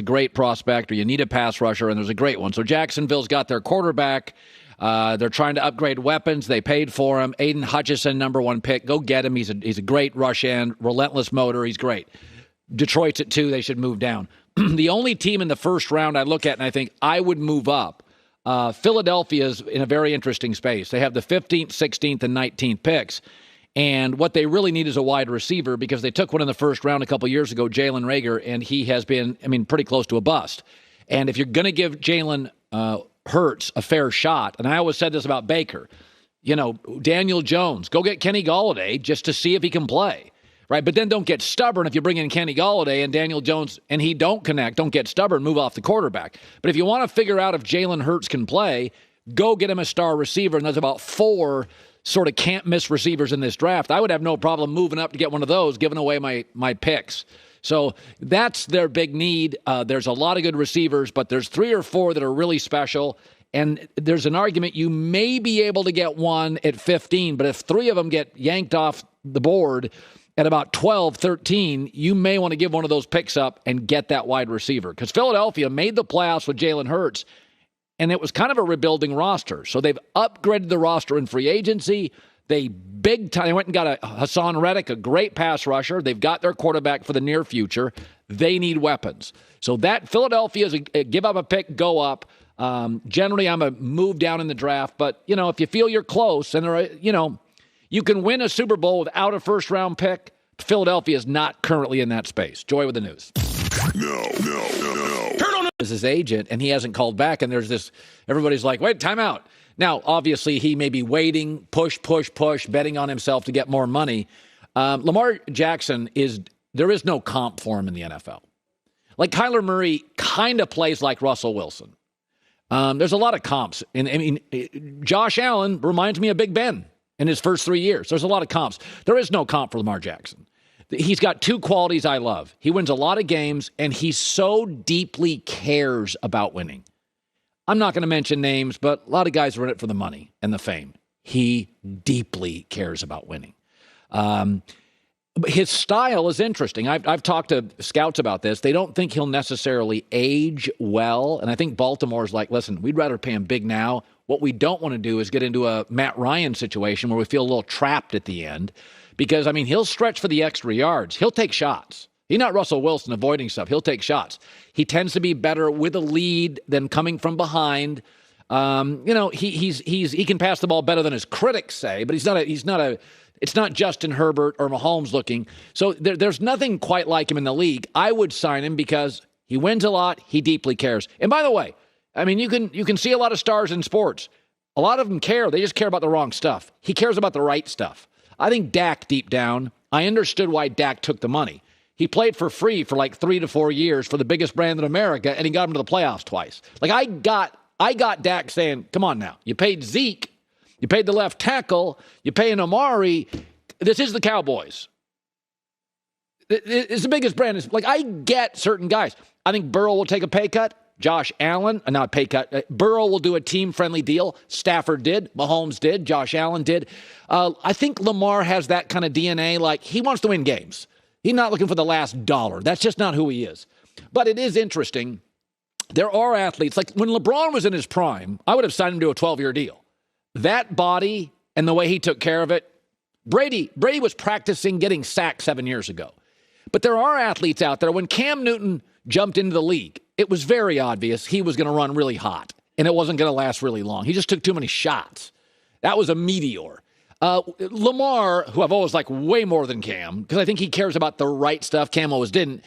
a great prospect, or you need a pass rusher, and there's a great one. So Jacksonville's got their quarterback. They're trying to upgrade weapons. They paid for him. Aiden Hutchinson, number 1 pick. Go get him. He's a great rush end, relentless motor. He's great. Detroit's at 2. They should move down. The only team in the first round I look at and I think I would move up, Philadelphia's in a very interesting space. They have the 15th, 16th, and 19th picks. And what they really need is a wide receiver because they took one in the first round a couple years ago, Jalen Reagor, and he has been, pretty close to a bust. And if you're going to give Jalen Hurts a fair shot, and I always said this about Baker, Daniel Jones, go get Kenny Golladay just to see if he can play, right? But then don't get stubborn if you bring in Kenny Golladay and Daniel Jones and he don't connect. Don't get stubborn, move off the quarterback. But if you want to figure out if Jalen Hurts can play, go get him a star receiver, and there's about 4 sort of can't-miss receivers in this draft. I would have no problem moving up to get one of those, giving away my picks. So that's their big need. There's a lot of good receivers, but there's 3 or 4 that are really special. And there's an argument you may be able to get one at 15, but if 3 of them get yanked off the board at about 12, 13, you may want to give one of those picks up and get that wide receiver. Because Philadelphia made the playoffs with Jalen Hurts, and it was kind of a rebuilding roster. So they've upgraded the roster in free agency. They big time they went and got a Hassan Reddick, a great pass rusher. They've got their quarterback for the near future. They need weapons. So that Philadelphia is a give up a pick, go up. Generally, I'm a move down in the draft. But, if you feel you're close and, you can win a Super Bowl without a first-round pick, Philadelphia is not currently in that space. Joy with the news. No. Turn on his agent, and he hasn't called back. And there's this, everybody's like, wait, time out. Now, obviously, he may be waiting, push, betting on himself to get more money. Lamar Jackson there is no comp for him in the NFL. Like Kyler Murray kind of plays like Russell Wilson. There's a lot of comps. And Josh Allen reminds me of Big Ben in his first 3 years. There's a lot of comps. There is no comp for Lamar Jackson. He's got 2 qualities I love. He wins a lot of games, and he so deeply cares about winning. I'm not going to mention names, but a lot of guys are in it for the money and the fame. He deeply cares about winning. His style is interesting. I've talked to scouts about this. They don't think he'll necessarily age well, and I think Baltimore's like, listen, we'd rather pay him big now. What we don't want to do is get into a Matt Ryan situation where we feel a little trapped at the end because, he'll stretch for the extra yards. He'll take shots. He's not Russell Wilson avoiding stuff. He'll take shots. He tends to be better with a lead than coming from behind. He can pass the ball better than his critics say, but it's not Justin Herbert or Mahomes looking. So there's nothing quite like him in the league. I would sign him because he wins a lot. He deeply cares. And by the way, you can see a lot of stars in sports. A lot of them care. They just care about the wrong stuff. He cares about the right stuff. I think Dak, deep down, I understood why Dak took the money. He played for free for like 3 to 4 years for the biggest brand in America, and he got him to the playoffs twice. Like I got Dak saying, come on now. You paid Zeke. You paid the left tackle. You pay an Amari. This is the Cowboys. It's the biggest brand. Like I get certain guys. I think Burrow will take a pay cut. Josh Allen, not a pay cut. Burrow will do a team-friendly deal. Stafford did. Mahomes did. Josh Allen did. I think Lamar has that kind of DNA. Like he wants to win games. He's not looking for the last dollar. That's just not who he is. But it is interesting. There are athletes, like when LeBron was in his prime, I would have signed him to a 12-year deal. That body and the way he took care of it, Brady was practicing getting sacked 7 years ago. But there are athletes out there. When Cam Newton jumped into the league, it was very obvious he was going to run really hot, and it wasn't going to last really long. He just took too many shots. That was a meteor. Lamar, who I've always liked way more than Cam, because I think he cares about the right stuff. Cam always didn't.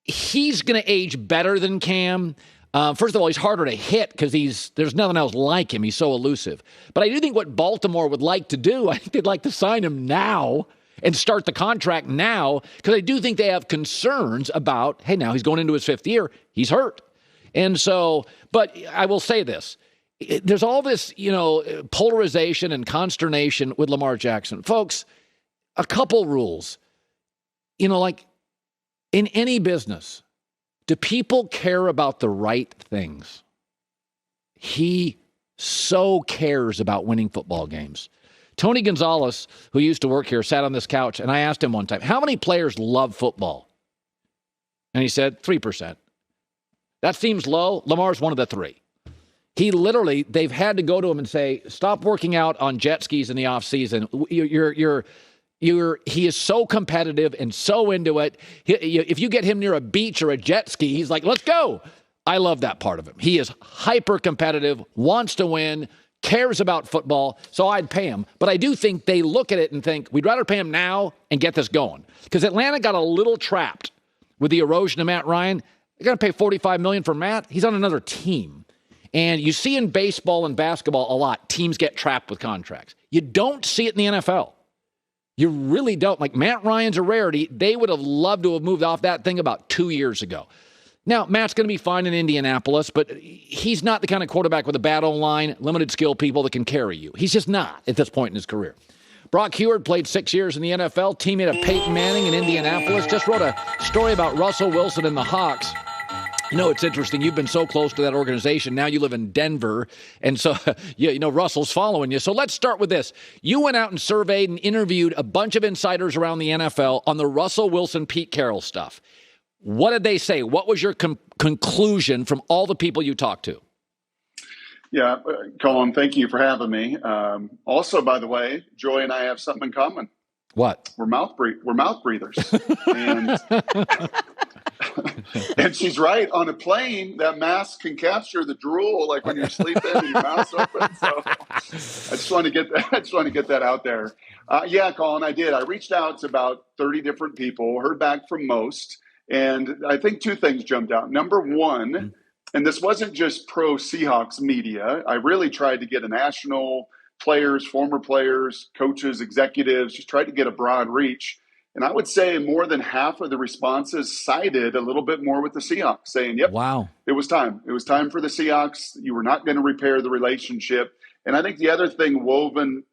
He's going to age better than Cam. First of all, he's harder to hit because there's nothing else like him. He's so elusive. But I do think what Baltimore would like to do, I think they'd like to sign him now and start the contract now because I do think they have concerns about, hey, now he's going into his 5th year. He's hurt. And so, but I will say this. There's all this, polarization and consternation with Lamar Jackson. Folks, a couple rules. Like in any business, do people care about the right things? He so cares about winning football games. Tony Gonzalez, who used to work here, sat on this couch, and I asked him one time, how many players love football? And he said, 3%. That seems low. Lamar's one of the three. He literally, they've had to go to him and say, stop working out on jet skis in the off season. He is so competitive and so into it. If you get him near a beach or a jet ski, he's like, let's go. I love that part of him. He is hyper competitive, wants to win, cares about football, so I'd pay him. But I do think they look at it and think, we'd rather pay him now and get this going. Because Atlanta got a little trapped with the erosion of Matt Ryan. They're going to pay $45 million for Matt. He's on another team. And you see in baseball and basketball a lot, teams get trapped with contracts. You don't see it in the NFL. You really don't. Like, Matt Ryan's a rarity. They would have loved to have moved off that thing about 2 years ago. Now, Matt's going to be fine in Indianapolis, but he's not the kind of quarterback with a bad O-line, limited skill people that can carry you. He's just not at this point in his career. Brock Cowherd played 6 years in the NFL, teammate of Peyton Manning in Indianapolis. Just wrote a story about Russell Wilson and the Hawks. You know, it's interesting. You've been so close to that organization. Now you live in Denver, and so Russell's following you. So let's start with this. You went out and surveyed and interviewed a bunch of insiders around the NFL on the Russell Wilson, Pete Carroll stuff. What did they say? What was your conclusion from all the people you talked to? Yeah, Colin, thank you for having me. Also, by the way, Joy and I have something in common. What? We're mouth breathers. And, and she's right. On a plane, that mask can capture the drool, like when you're sleeping and your mouth's open. So I just want to get that out there. Yeah, Colin, I did. I reached out to about 30 different people, heard back from most. And I think two things jumped out. Number one, and this wasn't just pro Seahawks media. I really tried to get a national players, former players, coaches, executives, just tried to get a broad reach. And I would say more than half of the responses sided a little bit more with the Seahawks, saying, yep, wow, it was time. It was time for the Seahawks. You were not going to repair the relationship. And I think the other thing woven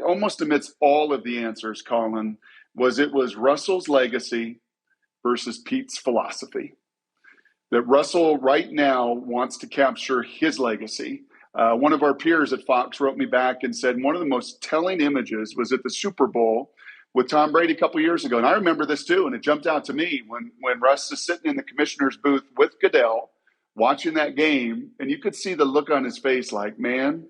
almost amidst all of the answers, Colin, was it was Russell's legacy versus Pete's philosophy. That Russell right now wants to capture his legacy. One of our peers at Fox wrote me back and said one of the most telling images was at the Super Bowl with Tom Brady a couple years ago. And I remember this too, and it jumped out to me when Russ is sitting in the commissioner's booth with Goodell watching that game, and you could see the look on his face like, man,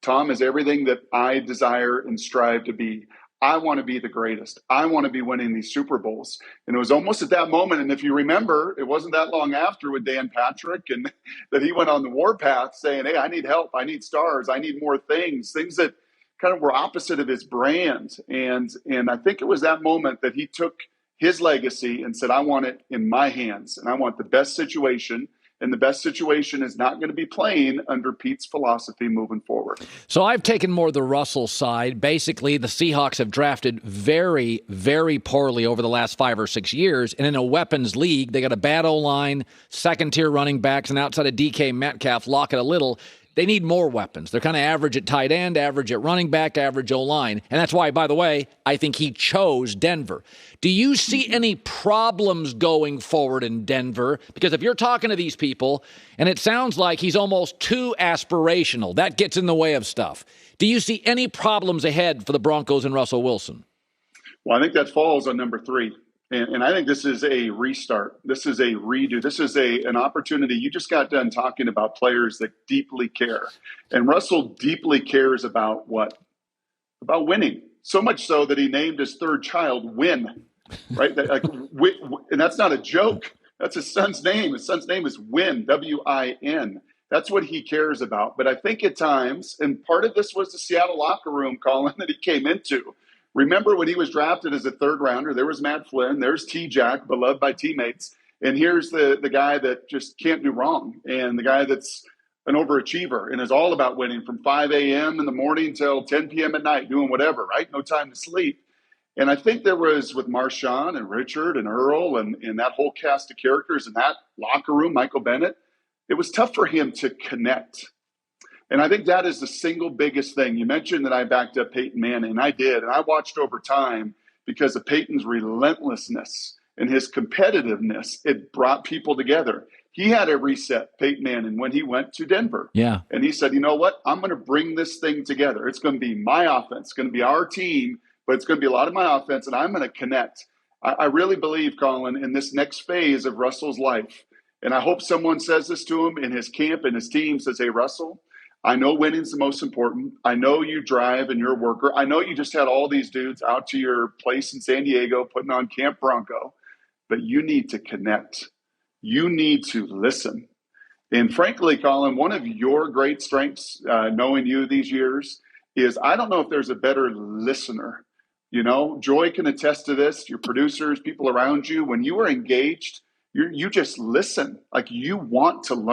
Tom is everything that I desire and strive to be. I want to be the greatest. I want to be winning these Super Bowls. And it was almost at that moment, and if you remember, it wasn't that long after with Dan Patrick, and that he went on the warpath saying, hey, I need help. I need stars. I need more things that kind of were opposite of his brand. And I think it was that moment that he took his legacy and said, I want it in my hands, and I want the best situation. And the best situation is not going to be playing under Pete's philosophy moving forward. So I've taken more the Russell side. Basically, the Seahawks have drafted very, very poorly over the last 5 or 6 years. And in a weapons league, they got a bad O-line, second-tier running backs, and outside of DK Metcalf, Lockett a little. They need more weapons. They're kind of average at tight end, average at running back, average O-line. And that's why, by the way, I think he chose Denver. Do you see any problems going forward in Denver? Because if you're talking to these people, and it sounds like he's almost too aspirational, that gets in the way of stuff. Do you see any problems ahead for the Broncos and Russell Wilson? Well, I think that falls on number 3. And I think this is a restart. This is a redo. This is an opportunity. You just got done talking about players that deeply care. And Russell deeply cares about what? About winning. So much so that he named his third child Win. Right? And that's not a joke. That's his son's name. His son's name is Win, W-I-N. That's what he cares about. But I think at times, and part of this was the Seattle locker room, Colin, that he came into. Remember when he was drafted as a third rounder, there was Matt Flynn, there's T-Jack, beloved by teammates. And here's the guy that just can't do wrong. And the guy that's an overachiever and is all about winning from 5 a.m. in the morning till 10 p.m. at night, doing whatever, right? No time to sleep. And I think there was with Marshawn and Richard and Earl and that whole cast of characters in that locker room, Michael Bennett, it was tough for him to connect. And I think that is the single biggest thing. You mentioned that I backed up Peyton Manning, and I did. And I watched over time because of Peyton's relentlessness and his competitiveness. It brought people together. He had a reset, Peyton Manning, when he went to Denver. Yeah. And he said, you know what? I'm going to bring this thing together. It's going to be my offense. It's going to be our team, but it's going to be a lot of my offense, and I'm going to connect. I really believe, Colin, in this next phase of Russell's life, And I hope someone says this to him in his camp and his team, says, hey, Russell, I know winning's the most important. I know you drive and you're a worker. I know you just had all these dudes out to your place in San Diego putting on Camp Bronco, but you need to connect. You need to listen. And frankly, Colin, one of your great strengths, knowing you these years, is I don't know if there's a better listener. You know, Joy can attest to this, your producers, people around you. When you are engaged, you just listen. Like, you want to learn.